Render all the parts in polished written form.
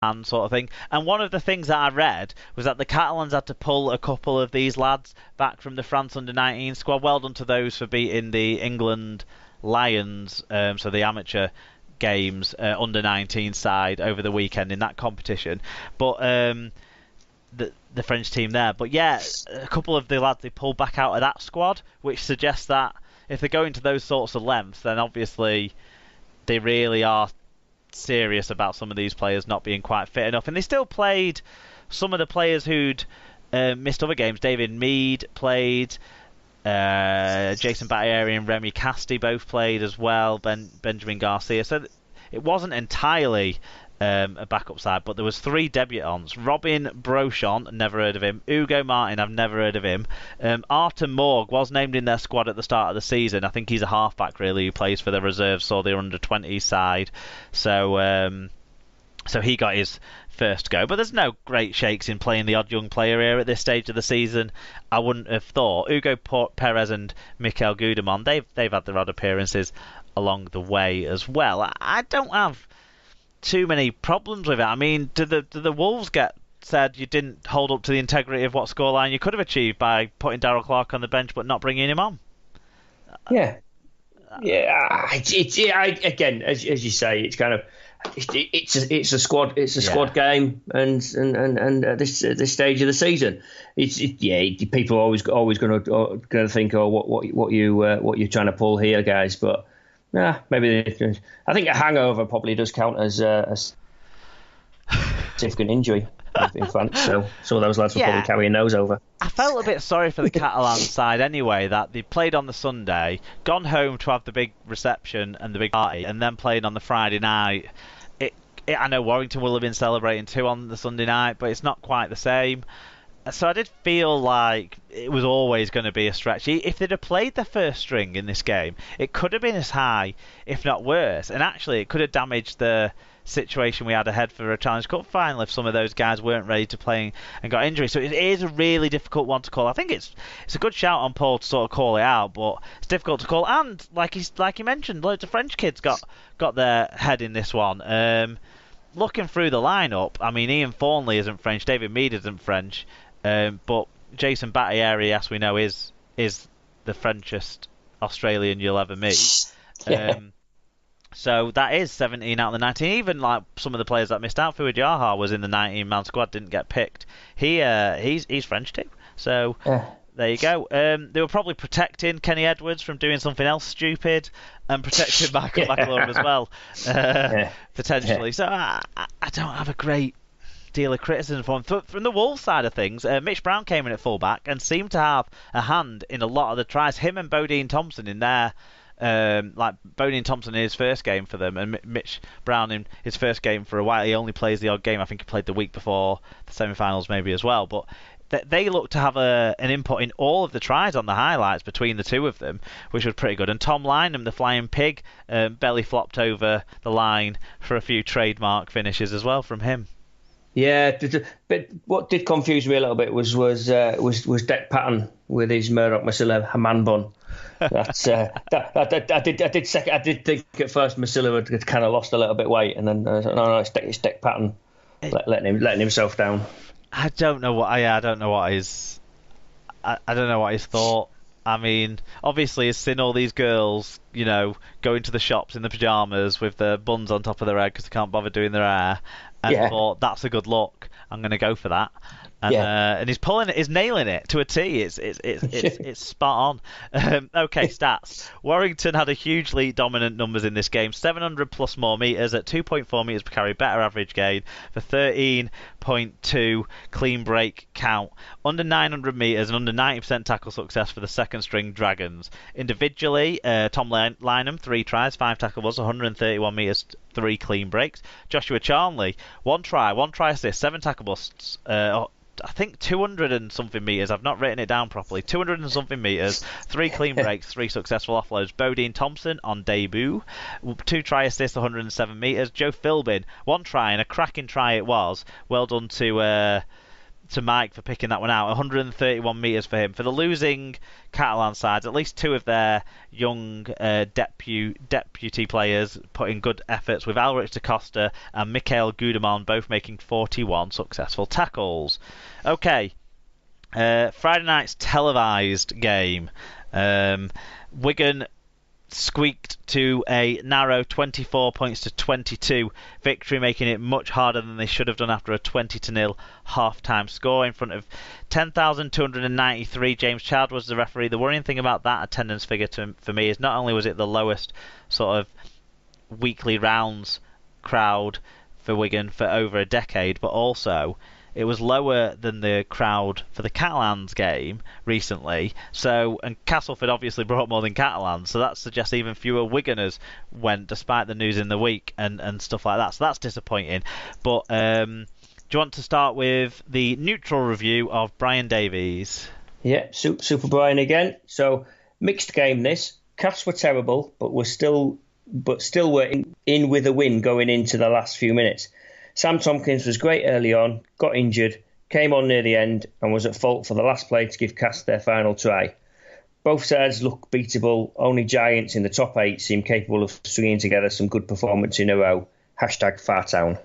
and sort of thing. And one of the things that I read was that the Catalans had to pull a couple of these lads back from the France under-19 squad. Well done to those for beating the England Lions, so the amateur games under-19 side over the weekend in that competition. But the French team there. But yeah, a couple of the lads they pulled back out of that squad, which suggests that if they're going to those sorts of lengths, then obviously they really are serious about some of these players not being quite fit enough. And they still played some of the players who'd missed other games. David Mead played, Jason Battieri and Remy Casti both played as well, Benjamin Garcia. So it wasn't entirely a backup side, but there was 3 debutants. Robin Brochon, never heard of him. Hugo Martin, I've never heard of him. Artem Morg was named in their squad at the start of the season. I think he's a halfback really who plays for the reserves or the under-20 side. So he got his first go. But there's no great shakes in playing the odd young player here at this stage of the season. I wouldn't have thought. Hugo Perez and Mikel Gudemon, they've had their odd appearances along the way as well. I don't have too many problems with it. I mean, do the Wolves get said you didn't hold up to the integrity of what scoreline you could have achieved by putting Darrell Clark on the bench but not bringing him on? Yeah. Again, as you say, it's kind of it's a squad game, and at this stage of the season, people are always going to think, oh, what you're trying to pull here, guys, but. Yeah, maybe I think a hangover probably does count as a significant injury in France. So some of those lads were probably carrying those over. I felt a bit sorry for the Catalan side anyway, that they played on the Sunday, gone home to have the big reception and the big party, and then played on the Friday night. I know Warrington will have been celebrating too on the Sunday night, but it's not quite the same. So I did feel like it was always going to be a stretch. If they'd have played the first string in this game, it could have been as high, if not worse. And actually, it could have damaged the situation we had ahead for a Challenge Cup final if some of those guys weren't ready to play and got injuries. So it is a really difficult one to call. I think it's a good shout on Paul to sort of call it out, but it's difficult to call. And like he mentioned, loads of French kids got their head in this one. Looking through the lineup, I mean, Ian Thornley isn't French, David Mead isn't French. But Jason Battieri, as we know, is the Frenchest Australian you'll ever meet. So that is 17 out of the 19. Even like some of the players that missed out, Fouad Yaha was in the 19-man squad, didn't get picked. He's French too. So there you go. They were probably protecting Kenny Edwards from doing something else stupid and protecting Michael McAlorum as well, potentially. So I don't have a great deal of criticism from the Wolves side of things. Mitch Brown came in at fullback and seemed to have a hand in a lot of the tries. Him and Bodine Thompson in there, Bodine Thompson in his first game for them, and Mitch Brown in his first game for a while. He only plays the odd game. I think he played the week before the semi-finals maybe as well. But they look to have an input in all of the tries on the highlights between the two of them, which was pretty good. And Tom Lynham, the flying pig, belly flopped over the line for a few trademark finishes as well from him. Yeah, but what did confuse me a little bit was Dec Patton with his Murdoch Masila man bun. That's I did think at first Masila had kind of lost a little bit weight, and then no, it's Dec Patton letting himself down. I don't know what I don't know what his thought. I mean, obviously he's seen all these girls, go into the shops in the pajamas with the buns on top of their head because they can't bother doing their hair, and thought that's a good look. I'm going to go for that. And he's nailing it to a T. It's spot on. Okay, stats. Warrington had a hugely dominant numbers in this game. 700 plus more metres at 2.4 metres per carry, better average gain for 13.2 clean break count. Under 900 metres and under 90% tackle success for the second string Dragons. Individually, Tom Lynham, 3 tries, 5 tackles, 131 metres, 3 clean breaks. Joshua Charnley, 1 try, 1 try assist, 7 tackle busts, I think 200 and something metres. I've not written it down properly. 200 and something metres, 3 clean breaks, 3 successful offloads. Bodine Thompson on debut, 2 try assists, 107 metres. Joe Philbin, 1 try and a cracking try it was. Well done to to Mike for picking that one out. 131 metres for him. For the losing Catalan sides, at least two of their young deputy players put in good efforts, with Alrich da Costa and Mikhail Gudemon both making 41 successful tackles. Okay, Friday night's televised game. Wigan squeaked to a narrow 24 points to 22 victory, making it much harder than they should have done after a 20-0 half-time score in front of 10,293. James Child was the referee. The worrying thing about that attendance figure for me is not only was it the lowest sort of weekly rounds crowd for Wigan for over a decade, but also it was lower than the crowd for the Catalans game recently. So, and Castleford obviously brought more than Catalans, so that suggests even fewer Wiganers went, despite the news in the week and stuff like that. So that's disappointing. But do you want to start with the neutral review of Brian Davies? Yeah, Super Brian again. So mixed game this. Cats were terrible, but still were in with a win going into the last few minutes. Sam Tompkins was great early on, got injured, came on near the end and was at fault for the last play to give Cast their final try. Both sides look beatable. Only Giants in the top 8 seem capable of stringing together some good performance in a row. #Fartown.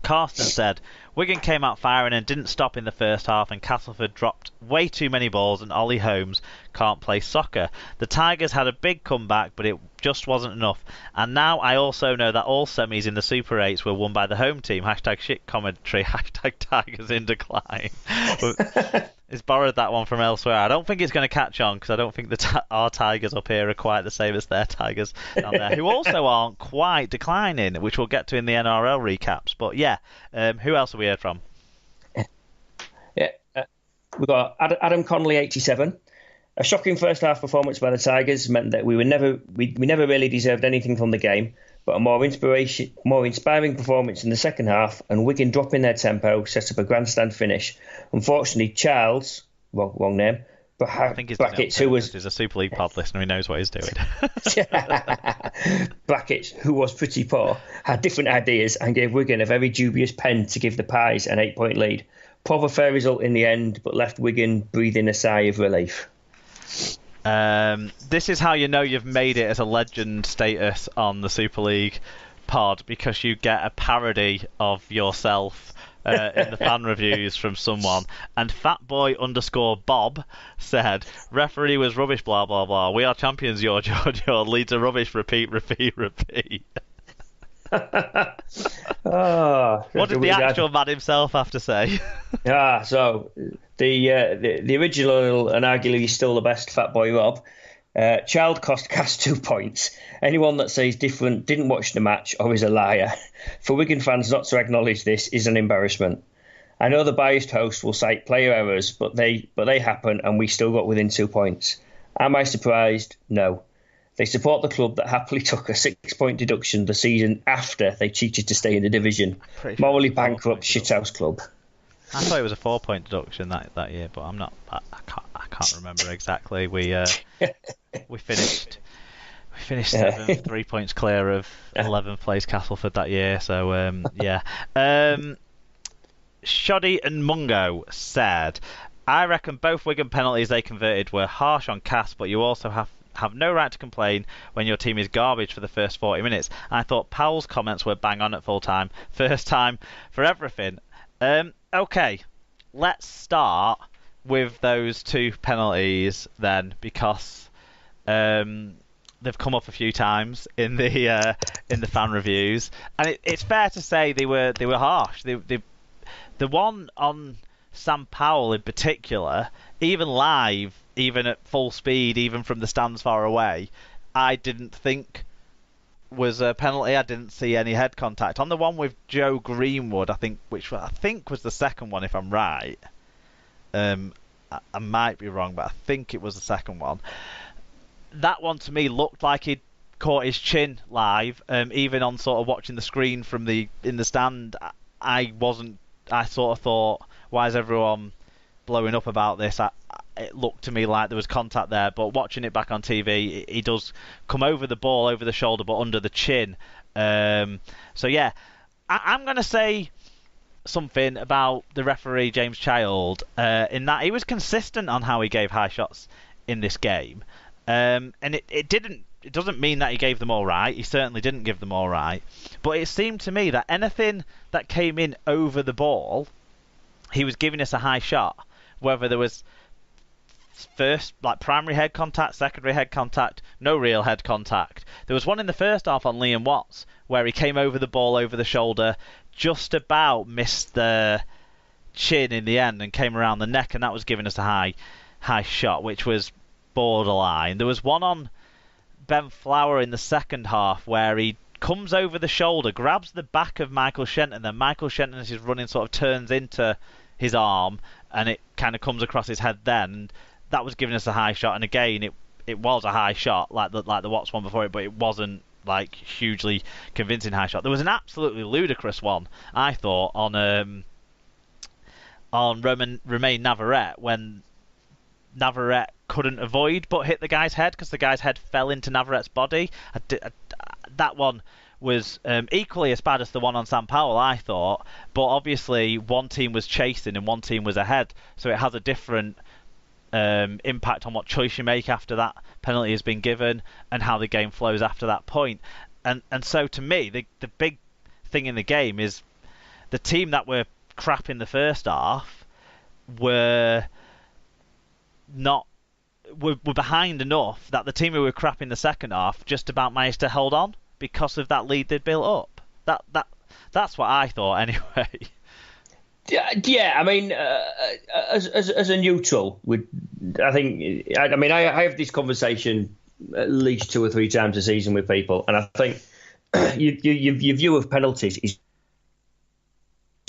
Carsten said, Wigan came out firing and didn't stop in the first half, and Castleford dropped way too many balls and Ollie Holmes can't play soccer. The Tigers had a big comeback, but it just wasn't enough. And now I also know that all semis in the Super 8s were won by the home team. #shit commentary. #Tigers in decline. It's borrowed that one from elsewhere. I don't think it's going to catch on, because I don't think our Tigers up here are quite the same as their Tigers down there, who also aren't quite declining, which we'll get to in the NRL recaps. But yeah, who else have we heard from? Yeah, we got Adam Connolly, 87. A shocking first half performance by the Tigers meant that we never really deserved anything from the game, but a more inspiring performance in the second half, and Wigan dropping their tempo set up a grandstand finish. Unfortunately, Charles, wrong name, but I think Brackets, who was a Super League pod listener, he knows what he's doing. Brackets, who was pretty poor, had different ideas and gave Wigan a very dubious pen to give the Pies an 8-point lead. Probably fair result in the end, but left Wigan breathing a sigh of relief. This is how you know you've made it as a legend status on the Super League pod, because you get a parody of yourself in the fan reviews from someone. And Fatboy_Bob said, referee was rubbish, blah blah blah. We are champions, your leads are rubbish, repeat. What did the actual man himself have to say? So the original and arguably still the best Fatboy Rob. Child cost Cast 2 points. Anyone that says different didn't watch the match or is a liar. For Wigan fans not to acknowledge this is an embarrassment. I know the biased host will cite player errors, but they happen and we still got within 2 points. Am I surprised? No. They support the club that happily took a 6-point deduction the season after they cheated to stay in the division. Morally bankrupt shithouse club. I thought it was a 4-point deduction that year, but I'm not. I can't remember exactly. We finished 7th, 3 points clear of 11th place Castleford that year. So yeah. Shoddy and Mungo said, I reckon both Wigan penalties they converted were harsh on Cass, but you also have no right to complain when your team is garbage for the first 40 minutes. I thought Powell's comments were bang on at full time. First time for everything. Okay, let's start with those 2 penalties then, because they've come up a few times in the fan reviews, and it's fair to say they were harsh. The one on Sam Powell in particular, even live, even at full speed, even from the stands far away, I didn't think was a penalty. I didn't see any head contact. On the one with Joe Greenwood, which I think was the second one, if I'm right. I might be wrong, but I think it was the second one. That one to me looked like he'd caught his chin live. Even on sort of watching the screen from in the stand, I sort of thought, why is everyone blowing up about this? It looked to me like there was contact there, but watching it back on TV, he does come over the ball, over the shoulder, but under the chin. So yeah, I'm going to say something about the referee James Child in that he was consistent on how he gave high shots in this game, and it doesn't mean that he gave them all right. He certainly didn't give them all right, but it seemed to me that anything that came in over the ball, he was giving us a high shot, whether there was first, like primary head contact, secondary head contact, no real head contact. There was one in the first half on Liam Watts where he came over the ball over the shoulder, just about missed the chin in the end and came around the neck, and that was giving us a high shot, which was borderline. There was one on Ben Flower in the second half where he comes over the shoulder, grabs the back of Michael Shenton, then Michael Shenton, as he's running, sort of turns into his arm, and it kind of comes across his head then. That was giving us a high shot, and again, it was a high shot, like the Watts one before it, but it wasn't like hugely convincing high shot. There was an absolutely ludicrous one, I thought, on Romain Navarrete, when Navarrete couldn't avoid but hit the guy's head because the guy's head fell into Navarette's body. That one was equally as bad as the one on Sam Powell, I thought, but obviously one team was chasing and one team was ahead, so it has a different impact on what choice you make after that penalty has been given and how the game flows after that point. And so to me, the big thing in the game is the team that were crap in the first half were behind enough that the team who were crap in the second half just about managed to hold on because of that lead they'd built up. That's what I thought anyway. Yeah, I mean, as a neutral, I have this conversation at least 2 or 3 times a season with people, and I think your view of penalties is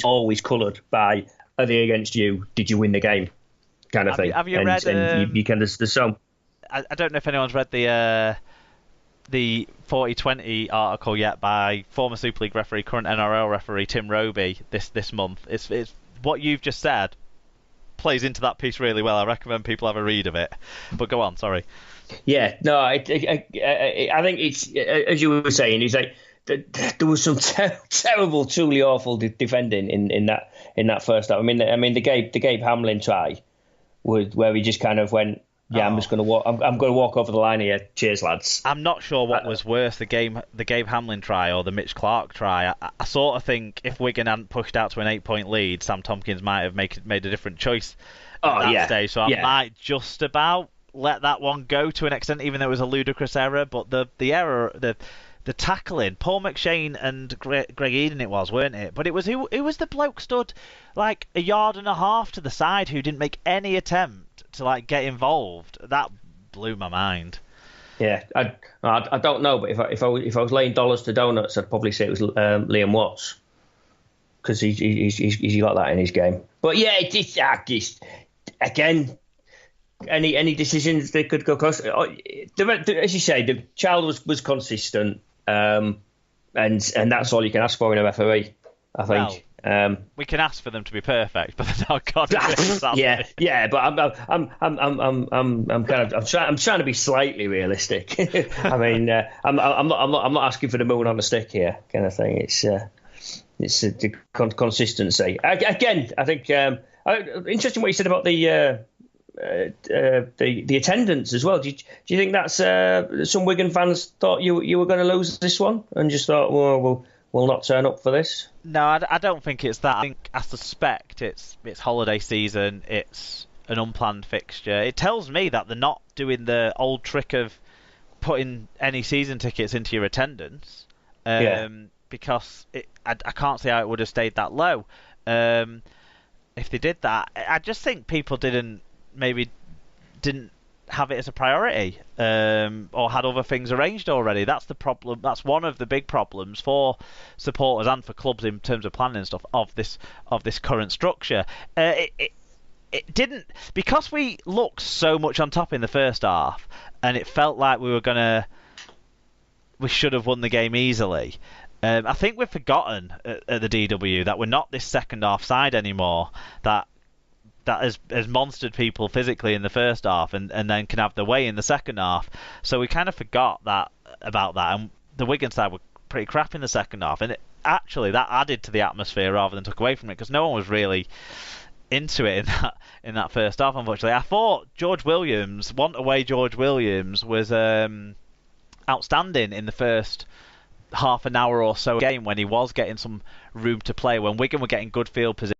always coloured by, are they against you? Did you win the game? Kind of thing. Have you read? And you can, there's some. I don't know if anyone's read the 40/20 article yet by former Super League referee, current NRL referee Tim Roby this month. It's what you've just said plays into that piece really well. I recommend people have a read of it. But go on, sorry. Yeah, no, I think it's as you were saying. Is like there was some terrible, truly awful defending in that first half. I mean the Gabe Hamlin try, where he just kind of went, yeah, I'm just going to walk. I'm going to walk over the line here. Cheers, lads. I'm not sure what was worse, the Gabe Hamlin try or the Mitch Clark try. I sort of think if Wigan hadn't pushed out to an 8-point lead, Sam Tompkins might have made a different choice at that stage. So I might just about let that one go to an extent, even though it was a ludicrous error. But the error, the tackling, Paul McShane and Greg Eden it was, weren't it? But it was the bloke stood like a yard and a half to the side who didn't make any attempt to like get involved. That blew my mind. Yeah, I don't know, but if I was laying dollars to donuts, I'd probably say it was Liam Watts, because he's got that in his game. But yeah, it's again, any decisions they could go across. As you say, the Child was consistent, and that's all you can ask for in a referee, I think. Well, we can ask for them to be perfect, but they're not God. Yeah, but I'm trying to be slightly realistic. I mean, I'm not asking for the moon on a stick here, kind of thing. It's the consistency. Again, I think interesting what you said about the attendance as well. Do you think that's some Wigan fans thought you were going to lose this one and just thought, well, we'll not turn up for this? No, I don't think it's that. I suspect it's holiday season. It's an unplanned fixture. It tells me that they're not doing the old trick of putting any season tickets into your attendance, because I can't see how it would have stayed that low if they did that. I just think people didn't have it as a priority, or had other things arranged already. That's the problem. That's one of the big problems for supporters and for clubs in terms of planning and stuff of this current structure. It didn't, because we looked so much on top in the first half, and it felt like we should have won the game easily. I think we've forgotten at the DW that we're not this second half side anymore. That has monstered people physically in the first half and then can have their way in the second half. So we kind of forgot about that. And the Wigan side were pretty crap in the second half. And actually that added to the atmosphere rather than took away from it, because no one was really into it in that first half. Unfortunately, I thought George Williams, George Williams was outstanding in the first half an hour or so game when he was getting some room to play, when Wigan were getting good field position